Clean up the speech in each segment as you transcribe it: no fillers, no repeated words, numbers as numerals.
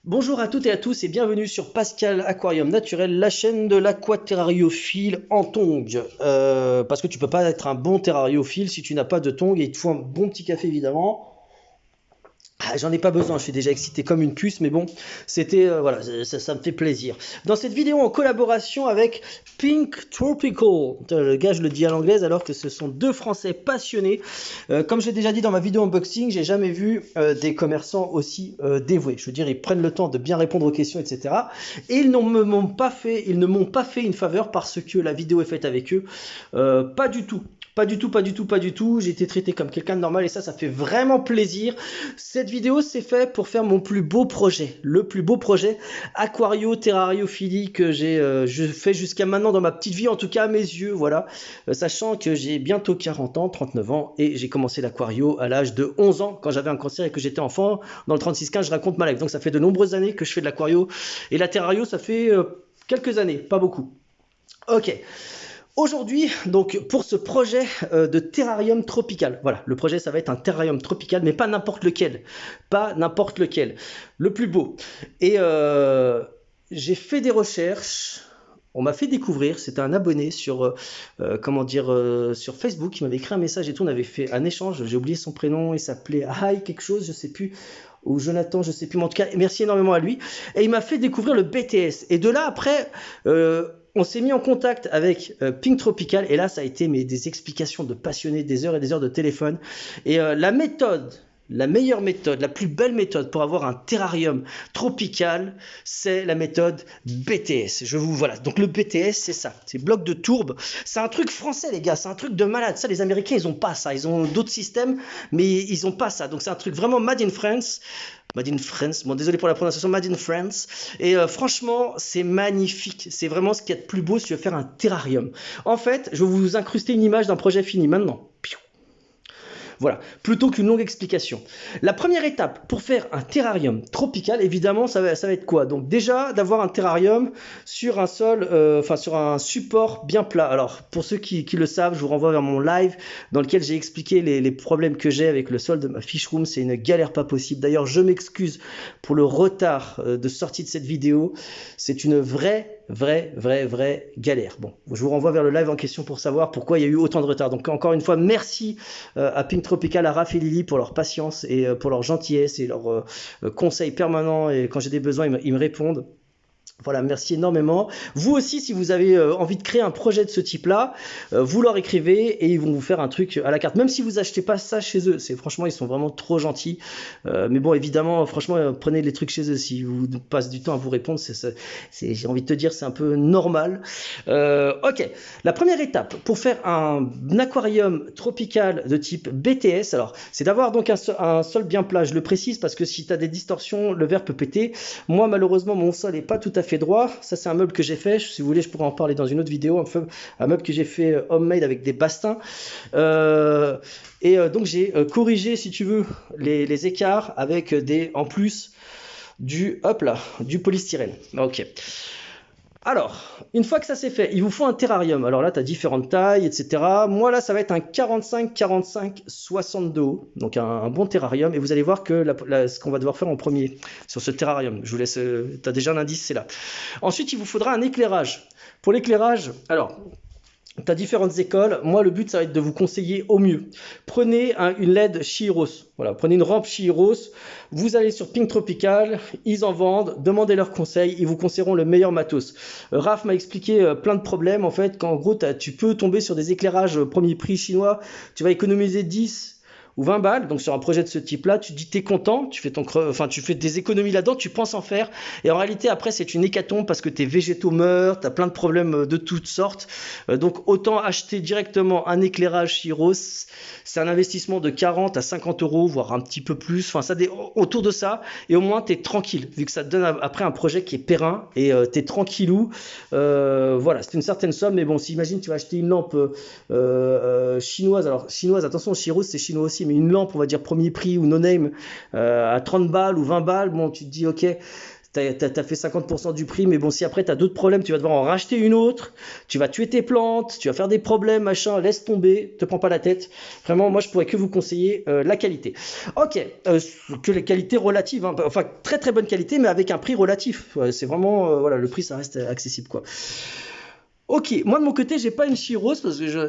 Bonjour à toutes et à tous et bienvenue sur Pascal Aquarium Naturel, la chaîne de l'aquaterrariophile en tongs. Parce que tu peux pas être un bon terrariophile si tu n'as pas de tongs et il te faut un bon petit café évidemment. Ah, j'en ai pas besoin, je suis déjà excité comme une puce, mais bon, c'était voilà, ça me fait plaisir. Dans cette vidéo en collaboration avec Pink Tropical, le gars je le dis à l'anglaise alors que ce sont deux Français passionnés. Comme j'ai déjà dit dans ma vidéo unboxing, j'ai jamais vu des commerçants aussi dévoués. Je veux dire, ils prennent le temps de bien répondre aux questions, etc. Et ils ne m'ont pas fait une faveur parce que la vidéo est faite avec eux. Pas du tout. Pas du tout, pas du tout, pas du tout. J'ai été traité comme quelqu'un de normal et ça fait vraiment plaisir. Cette vidéo, c'est fait pour faire mon plus beau projet. Le plus beau projet aquario-terrariophilie que je fais jusqu'à maintenant dans ma petite vie, en tout cas à mes yeux, voilà. Sachant que j'ai bientôt 40 ans, 39 ans, et j'ai commencé l'aquario à l'âge de 11 ans, quand j'avais un cancer et que j'étais enfant. Dans le 3615, je raconte ma life. Donc ça fait de nombreuses années que je fais de l'aquario. Et la terrario, ça fait quelques années, pas beaucoup. Ok. Aujourd'hui, donc pour ce projet de terrarium tropical, voilà, le projet ça va être un terrarium tropical, mais pas n'importe lequel, pas n'importe lequel, le plus beau. Et j'ai fait des recherches, on m'a fait découvrir, c'était un abonné sur, comment dire, sur Facebook qui m'avait écrit un message et tout, on avait fait un échange, j'ai oublié son prénom, il s'appelait Hi quelque chose, je sais plus, ou Jonathan, je sais plus, mais en tout cas, merci énormément à lui. Et il m'a fait découvrir le BTS. Et de là, après, on s'est mis en contact avec Pink Tropical. Et là, ça a été des explications de passionnés, des heures et des heures de téléphone. Et la méthode, la meilleure méthode, la plus belle méthode pour avoir un terrarium tropical, c'est la méthode BTS. Voilà. Donc le BTS, c'est ça. C'est bloc de tourbe. C'est un truc français, les gars. C'est un truc de malade. Ça, les Américains, ils ont pas ça. Ils ont d'autres systèmes, mais ils ont pas ça. Donc c'est un truc vraiment made in France. Made in France, bon désolé pour la prononciation, Made in France, et franchement c'est magnifique, c'est vraiment ce qu'il y a de plus beau si tu veux faire un terrarium. En fait, je vais vous incruster une image d'un projet fini maintenant. Voilà, plutôt qu'une longue explication. La première étape pour faire un terrarium tropical, évidemment, ça va être quoi? Donc déjà, d'avoir un terrarium sur un sol, enfin sur un support bien plat. Alors, pour ceux qui le savent, je vous renvoie vers mon live dans lequel j'ai expliqué les problèmes que j'ai avec le sol de ma fish room. C'est une galère pas possible. D'ailleurs, je m'excuse pour le retard de sortie de cette vidéo. C'est une vraie galère. Bon, je vous renvoie vers le live en question pour savoir pourquoi il y a eu autant de retard. Donc encore une fois, merci à Pink Tropical, à Raph et Lily pour leur patience et pour leur gentillesse et leurs conseils permanents. Et quand j'ai des besoins, ils me répondent. Voilà, merci énormément. Vous aussi, si vous avez envie de créer un projet de ce type-là, vous leur écrivez et ils vont vous faire un truc à la carte. Même si vous achetez pas ça chez eux, franchement, ils sont vraiment trop gentils. Mais bon, évidemment, franchement, prenez les trucs chez eux. Si vous passez du temps à vous répondre, j'ai envie de te dire, c'est un peu normal. Ok, la première étape pour faire un aquarium tropical de type BTS, alors, c'est d'avoir donc un sol bien plat. Je le précise parce que si tu as des distorsions, le verre peut péter. Moi, malheureusement, mon sol n'est pas tout à fait droit. Ça, c'est un meuble que j'ai fait. Si vous voulez, je pourrais en parler dans une autre vidéo. Un meuble que j'ai fait homemade avec des bastins. Donc, j'ai corrigé, si tu veux, les écarts avec en plus du polystyrène. Ok. Alors, une fois que ça c'est fait, il vous faut un terrarium. Alors là, tu as différentes tailles, etc. Moi, là, ça va être un 45-45-60 de haut. Donc, un bon terrarium. Et vous allez voir que ce qu'on va devoir faire en premier sur ce terrarium. Je vous laisse. Tu as déjà un indice, c'est là. Ensuite, il vous faudra un éclairage. Pour l'éclairage, alors, tu as différentes écoles. Moi, le but, ça va être de vous conseiller au mieux. Prenez une LED Chiros. Voilà, prenez une rampe Chiros. Vous allez sur Pink Tropical. Ils en vendent. Demandez leurs conseils. Ils vous conseilleront le meilleur matos. Raph m'a expliqué plein de problèmes. En fait, qu'en gros, tu peux tomber sur des éclairages premier prix chinois. Tu vas économiser 10 ou 20 balles, donc sur un projet de ce type-là, tu te dis t'es content, tu fais des économies là-dedans, tu penses en faire, et en réalité après c'est une hécatombe parce que tes végétaux meurent, t'as plein de problèmes de toutes sortes, donc autant acheter directement un éclairage Chiros, c'est un investissement de 40 à 50 euros, voire un petit peu plus, enfin ça autour de ça, et au moins t'es tranquille, vu que ça te donne après un projet qui est périn, et t'es tranquillou, voilà, c'est une certaine somme, mais bon, si imagine tu vas acheter une lampe chinoise, alors chinoise, attention, Chiros c'est chinois aussi, mais une lampe, on va dire premier prix ou no name, à 30 balles ou 20 balles, bon, tu te dis, ok, t'as fait 50% du prix, mais bon, si après tu as d'autres problèmes, tu vas devoir en racheter une autre, tu vas tuer tes plantes, tu vas faire des problèmes, machin, laisse tomber, te prends pas la tête. Vraiment, moi, je pourrais que vous conseiller la qualité. Ok, que les qualités relatives, hein, enfin, très très bonne qualité, mais avec un prix relatif. C'est vraiment, voilà, le prix, ça reste accessible, quoi. Ok, moi de mon côté, j'ai pas une Chiros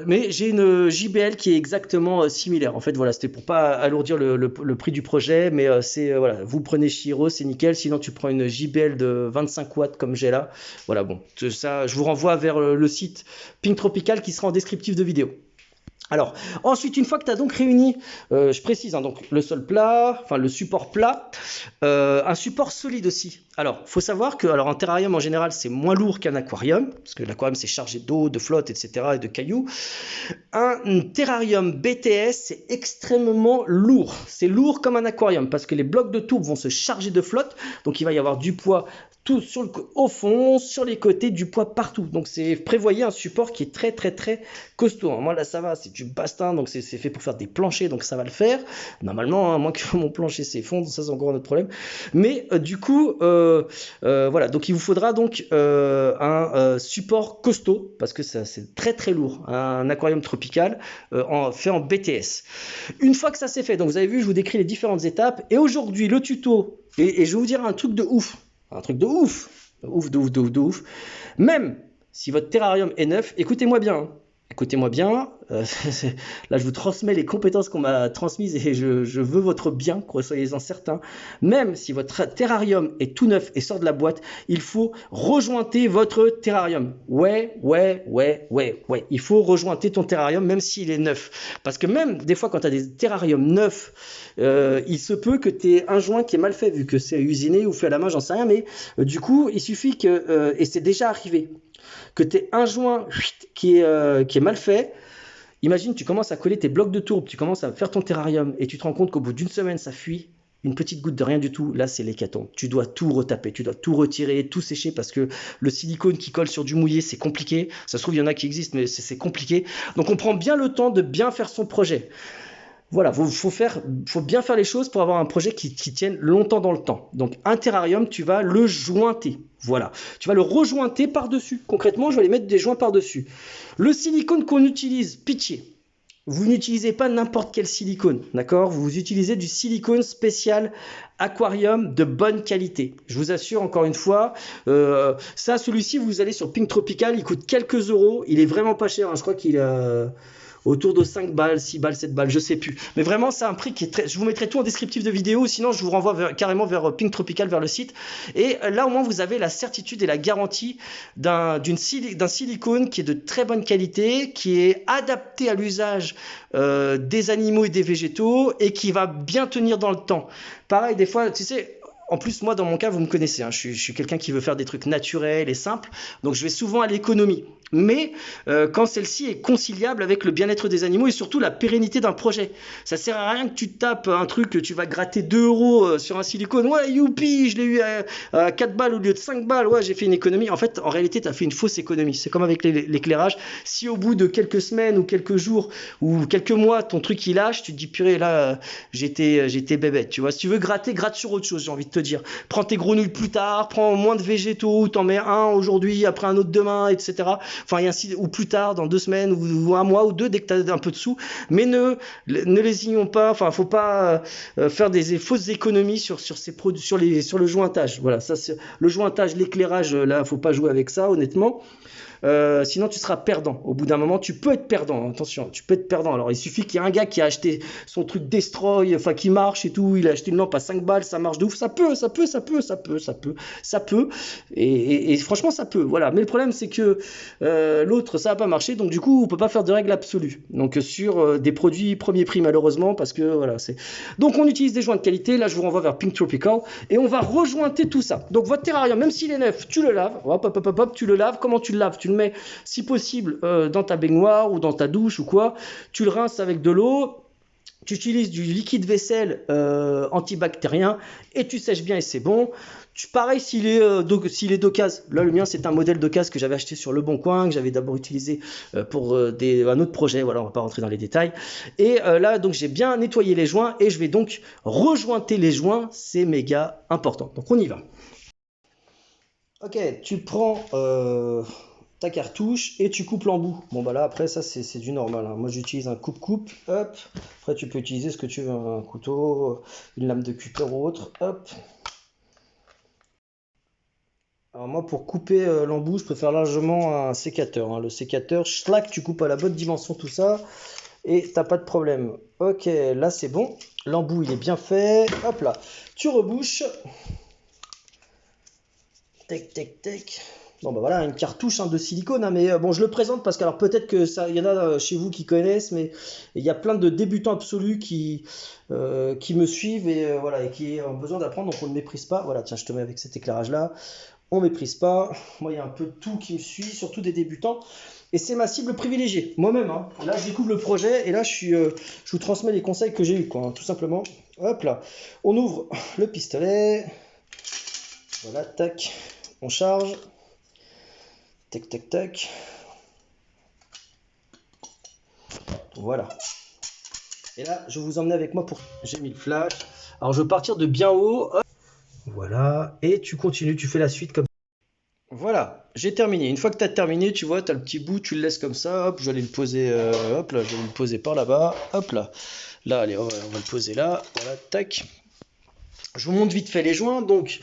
mais j'ai une JBL qui est exactement similaire. En fait, voilà, c'était pour pas alourdir le prix du projet, mais voilà, vous prenez Chiros, c'est nickel. Sinon, tu prends une JBL de 25 watts comme j'ai là. Voilà, bon, ça, je vous renvoie vers le site Pink Tropical qui sera en descriptif de vidéo. Alors, ensuite, une fois que tu as donc réuni, je précise, hein, donc le sol plat, enfin le support plat, un support solide aussi. Alors, faut savoir que, alors un terrarium en général, c'est moins lourd qu'un aquarium, parce que l'aquarium c'est chargé d'eau, de flotte, etc., et de cailloux. Un terrarium BTS, c'est extrêmement lourd. C'est lourd comme un aquarium, parce que les blocs de tourbe vont se charger de flotte, donc il va y avoir du poids tout au fond, sur les côtés, du poids partout. Donc c'est prévoyez un support qui est très très très costaud. Moi là ça va, c'est du bastin, donc c'est fait pour faire des planchers, donc ça va le faire. Normalement, hein, moins que mon plancher s'effondre, ça c'est encore un autre problème. Mais du coup, voilà, donc il vous faudra donc un support costaud, parce que c'est très très lourd, un aquarium tropical fait en BTS. Une fois que ça c'est fait, donc vous avez vu, je vous décris les différentes étapes, et aujourd'hui le tuto, et je vais vous dire un truc de ouf. Un truc de ouf, de ouf. Même si votre terrarium est neuf, écoutez-moi bien. Hein. Écoutez-moi bien. Là, je vous transmets les compétences qu'on m'a transmises et je veux votre bien, soyez-en certains. Même si votre terrarium est tout neuf et sort de la boîte, il faut rejointer votre terrarium. Ouais. Il faut rejointer ton terrarium même s'il est neuf. Parce que même des fois, quand tu as des terrariums neufs, il se peut que tu aies un joint qui est mal fait, vu que c'est usiné ou fait à la main, j'en sais rien. Mais du coup, il suffit que, et c'est déjà arrivé, que tu aies un joint qui est mal fait. Imagine, tu commences à coller tes blocs de tourbe, tu commences à faire ton terrarium et tu te rends compte qu'au bout d'une semaine, ça fuit. Une petite goutte de rien du tout, là c'est l'hécatombe. Tu dois tout retaper, tu dois tout retirer, tout sécher parce que le silicone qui colle sur du mouillé, c'est compliqué. Ça se trouve, il y en a qui existent, mais c'est compliqué. Donc on prend bien le temps de bien faire son projet. Voilà, faut bien faire les choses pour avoir un projet qui tienne longtemps dans le temps. Donc un terrarium, tu vas le jointer. Voilà, tu vas le rejointer par-dessus. Concrètement, je vais aller mettre des joints par-dessus. Le silicone qu'on utilise, pitié. Vous n'utilisez pas n'importe quel silicone, d'accord? Vous utilisez du silicone spécial aquarium de bonne qualité. Je vous assure encore une fois, celui-ci, vous allez sur Pink Tropical, il coûte quelques euros, il est vraiment pas cher, hein, je crois qu'il a autour de 5 balles, 6 balles, 7 balles, je sais plus. Mais vraiment, c'est un prix qui est très... Je vous mettrai tout en descriptif de vidéo, sinon je vous renvoie carrément vers Pink Tropical, vers le site. Et là, au moins, vous avez la certitude et la garantie d'un silicone qui est de très bonne qualité, qui est adapté à l'usage des animaux et des végétaux, et qui va bien tenir dans le temps. Pareil, des fois, tu sais... En plus, moi, dans mon cas, vous me connaissez, hein, je suis quelqu'un qui veut faire des trucs naturels et simples, donc je vais souvent à l'économie. Mais quand celle-ci est conciliable avec le bien-être des animaux et surtout la pérennité d'un projet. Ça sert à rien que tu tapes un truc que tu vas gratter 2 euros sur un silicone. Ouais, youpi, je l'ai eu à 4 balles au lieu de 5 balles. Ouais, j'ai fait une économie. En fait, en réalité, tu as fait une fausse économie. C'est comme avec l'éclairage. Si au bout de quelques semaines ou quelques jours ou quelques mois, ton truc il lâche, tu te dis purée, là, j'étais bébête. Tu vois, si tu veux gratter, gratte sur autre chose, j'ai envie de te dire. Prends tes granules plus tard, prends moins de végétaux, t'en mets un aujourd'hui, après un autre demain, etc. Enfin, et ainsi, ou plus tard, dans 2 semaines, ou un mois, ou 2, dès que tu as un peu de sous. Mais ne lésignons pas, enfin, faut pas faire des fausses économies sur ces produits, sur le jointage. Voilà, ça, le jointage, l'éclairage, là, faut pas jouer avec ça, honnêtement. Sinon tu seras perdant. Au bout d'un moment, tu peux être perdant. Attention, tu peux être perdant. Alors il suffit qu'il y ait un gars qui a acheté son truc Destroy, enfin qui marche et tout. Il a acheté une lampe à 5 balles, ça marche de ouf. Ça peut. Et franchement, ça peut. Voilà. Mais le problème, c'est que l'autre, ça n'a pas marché. Donc du coup, on peut pas faire de règle absolue. Donc sur des produits premier prix, malheureusement, parce que voilà, c'est. Donc on utilise des joints de qualité. Là, je vous renvoie vers Pink Tropical et on va rejointer tout ça. Donc votre terrarium, même s'il est neuf, tu le laves. Hop, tu le laves. Comment tu le laves? Tu le mets, si possible, dans ta baignoire ou dans ta douche ou quoi. Tu le rinces avec de l'eau. Tu utilises du liquide vaisselle antibactérien et tu sèches bien et c'est bon. Pareil s'il est d'occasion. Là, le mien, c'est un modèle d'occasion que j'avais acheté sur Le Bon Coin, que j'avais d'abord utilisé pour un autre projet. Voilà, on va pas rentrer dans les détails. Et là, donc, j'ai bien nettoyé les joints et je vais donc rejointer les joints. C'est méga important. Donc, on y va. Ok, tu prends ta cartouche et tu coupes l'embout. Bon bah là après ça c'est du normal, hein. Moi j'utilise un coupe-coupe, hop. Après tu peux utiliser ce que tu veux, un couteau, une lame de cutter ou autre, hop. Alors moi pour couper l'embout je préfère largement un sécateur, hein. Le sécateur, schlac, tu coupes à la bonne dimension tout ça et t'as pas de problème. Ok, là c'est bon, l'embout il est bien fait, hop là. Tu rebouches, tac tac tac. Bon bah voilà, une cartouche, hein, de silicone, hein, mais bon je le présente parce que alors peut-être que ça, il y en a chez vous qui connaissent, mais il y a plein de débutants absolus qui me suivent et voilà et qui ont besoin d'apprendre, donc on ne méprise pas. Voilà, tiens, je te mets avec cet éclairage là, on méprise pas. Moi il y a un peu de tout qui me suit, surtout des débutants, et c'est ma cible privilégiée. Moi-même, hein. Là je découvre le projet et là je vous transmets les conseils que j'ai eu, quoi, hein, tout simplement. Hop là, on ouvre le pistolet, voilà, tac, on charge. Tac, tac, tac. Voilà. Et là, je vais vous emmener avec moi pour... J'ai mis le flash. Alors, je vais partir de bien haut. Hop. Voilà. Et tu continues, tu fais la suite comme ça. Voilà, j'ai terminé. Une fois que tu as terminé, tu vois, tu as le petit bout, tu le laisses comme ça. Hop, je vais aller le poser, hop là, je vais le poser par là-bas. Hop là. Là, allez, on va le poser là. Voilà, tac. Je vous montre vite fait les joints. Donc,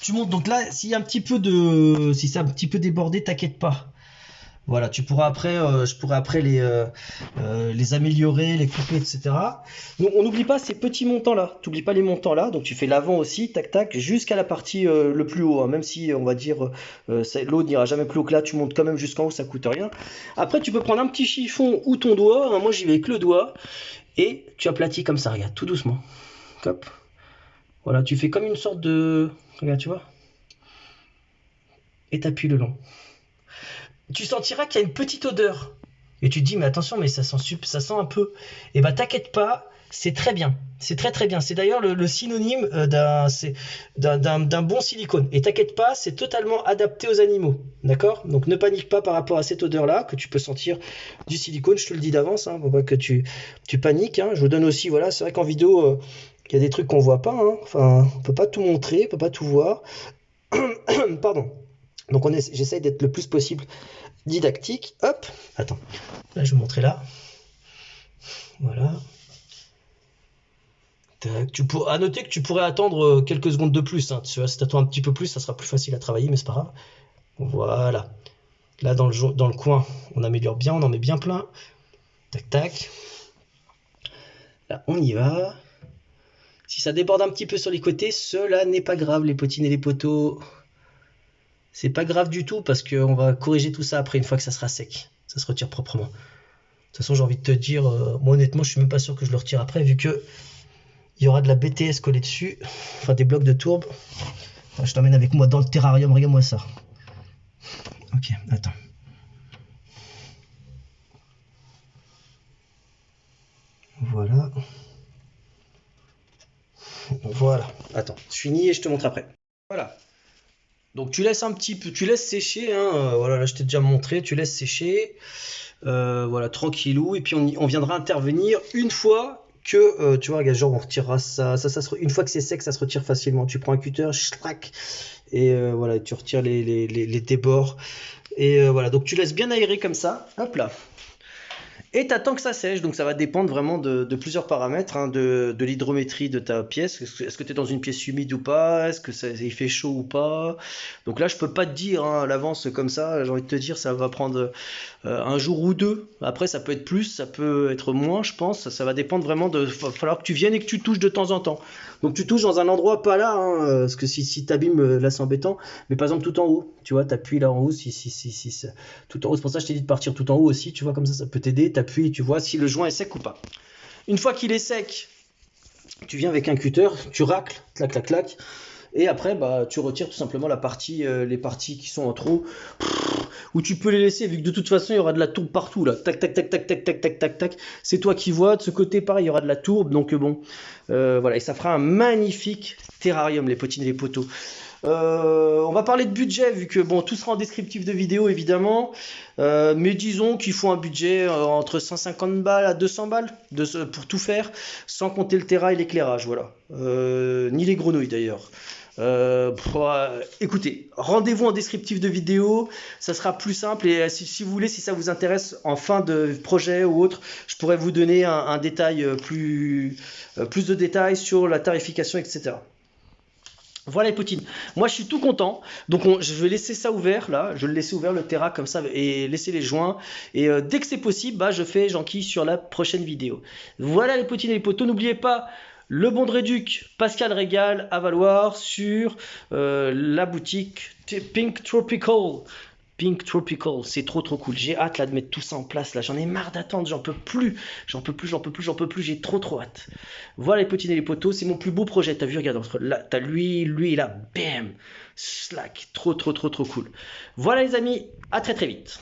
tu montes. Donc là, s'il y a un petit peu de... Si c'est un petit peu débordé, t'inquiète pas. Voilà, tu pourras après, je pourrai après les améliorer, les couper, etc. Donc, on n'oublie pas ces petits montants-là. Tu n'oublies pas les montants-là. Donc, tu fais l'avant aussi, tac, tac, jusqu'à la partie le plus haut, hein. Même si, on va dire, l'eau n'ira jamais plus haut que là, tu montes quand même jusqu'en haut, ça coûte rien. Après, tu peux prendre un petit chiffon ou ton doigt, hein. Moi, j'y vais avec le doigt. Et tu aplatis comme ça, regarde, tout doucement. Hop. Voilà, tu fais comme une sorte de... Regarde, tu vois. Et t'appuies le long. Tu sentiras qu'il y a une petite odeur. Et tu te dis, mais attention, mais ça sent un peu. Et bah t'inquiète pas, c'est très bien. C'est très très bien. C'est d'ailleurs le synonyme d'un bon silicone. Et t'inquiète pas, c'est totalement adapté aux animaux. D'accord? Donc ne panique pas par rapport à cette odeur-là, que tu peux sentir du silicone, je te le dis d'avance, hein, pour pas que tu paniques, hein. Je vous donne aussi, voilà, c'est vrai qu'en vidéo, il y a des trucs qu'on voit pas, hein. Enfin, on peut pas tout montrer, on peut pas tout voir. Pardon. Donc j'essaye d'être le plus possible didactique. Hop, attends, là je vais vous montrer là. Voilà. Tac. À noter que tu pourrais attendre quelques secondes de plus, hein. Tu vois, si tu attends un petit peu plus, ça sera plus facile à travailler, mais c'est pas grave. Voilà. Là dans le coin, on améliore bien, on en met bien plein. Tac, tac. Là, on y va. Si ça déborde un petit peu sur les côtés, cela n'est pas grave, les potines et les poteaux. C'est pas grave du tout parce qu'on va corriger tout ça après une fois que ça sera sec. Ça se retire proprement. De toute façon, j'ai envie de te dire, moi honnêtement, je suis même pas sûr que je le retire après vu que il y aura de la BTS collée dessus, enfin des blocs de tourbe. Enfin, je t'emmène avec moi dans le terrarium, regarde-moi ça. Ok, attends. Voilà. Voilà. Attends, je finis et je te montre après. Voilà. Donc tu laisses un petit peu, tu laisses sécher, hein, voilà, là je t'ai déjà montré, tu laisses sécher, voilà, tranquillou, et puis on viendra intervenir une fois que, tu vois, regarde, genre on retirera ça, une fois que c'est sec, ça se retire facilement. Tu prends un cutter, schlac, et voilà, tu retires les débords, et voilà, donc tu laisses bien aérer comme ça, hop là. Et tu attends que ça sèche, donc ça va dépendre vraiment de plusieurs paramètres, hein, de l'hydrométrie de ta pièce. Est-ce que tu es dans une pièce humide ou pas? Est-ce que il fait chaud ou pas? Donc là, je peux pas te dire, hein, à l'avance comme ça. J'ai envie de te dire, ça va prendre un jour ou deux. Après, ça peut être plus, ça peut être moins, je pense. Ça va dépendre vraiment de... Il va falloir que tu viennes et que tu touches de temps en temps. Donc tu touches dans un endroit pas là, hein, parce que si t'abîmes, là c'est embêtant. Mais par exemple tout en haut, tu vois, t'appuies là en haut, tout en haut. C'est pour ça que je t'ai dit de partir tout en haut aussi, tu vois, comme ça peut t'aider. T'appuies, tu vois si le joint est sec ou pas. Une fois qu'il est sec, tu viens avec un cutter, tu racles, clac, clac, clac. Et après, bah, tu retires tout simplement les parties qui sont en trop, ou tu peux les laisser, vu que de toute façon, il y aura de la tourbe partout, là. Tac, tac, tac, tac, tac, tac, tac, tac, tac. C'est toi qui vois. De ce côté, pareil, il y aura de la tourbe. Donc, bon, voilà. Et ça fera un magnifique terrarium, les potines et les poteaux. On va parler de budget, vu que, bon, tout sera en descriptif de vidéo, évidemment. Mais disons qu'il faut un budget entre 150 balles à 200 balles pour tout faire, sans compter le terrain et l'éclairage, voilà. Ni les grenouilles, d'ailleurs. Écoutez, rendez-vous en descriptif de vidéo, ça sera plus simple et si vous voulez, si ça vous intéresse en fin de projet ou autre, je pourrais vous donner un détail plus de détails sur la tarification, etc. Voilà les poutines. Moi je suis tout content. Donc je vais laisser ça ouvert là. Je vais le laisser ouvert le Terra comme ça et laisser les joints. Et dès que c'est possible, bah, je fais Jean-Qui sur la prochaine vidéo. Voilà les poutines et les poteaux. N'oubliez pas le bon de Réduc, Pascal Régal à valoir sur la boutique Pink Tropical. Pink Tropical, c'est trop cool. J'ai hâte là de mettre tout ça en place là. J'en ai marre d'attendre, j'en peux plus. J'en peux plus, j'en peux plus, j'en peux plus. J'ai trop hâte. Voilà les poutines et les poteaux, c'est mon plus beau projet. T'as vu, regarde, entre là, t'as lui et là, bam, slack, trop cool. Voilà les amis, à très vite.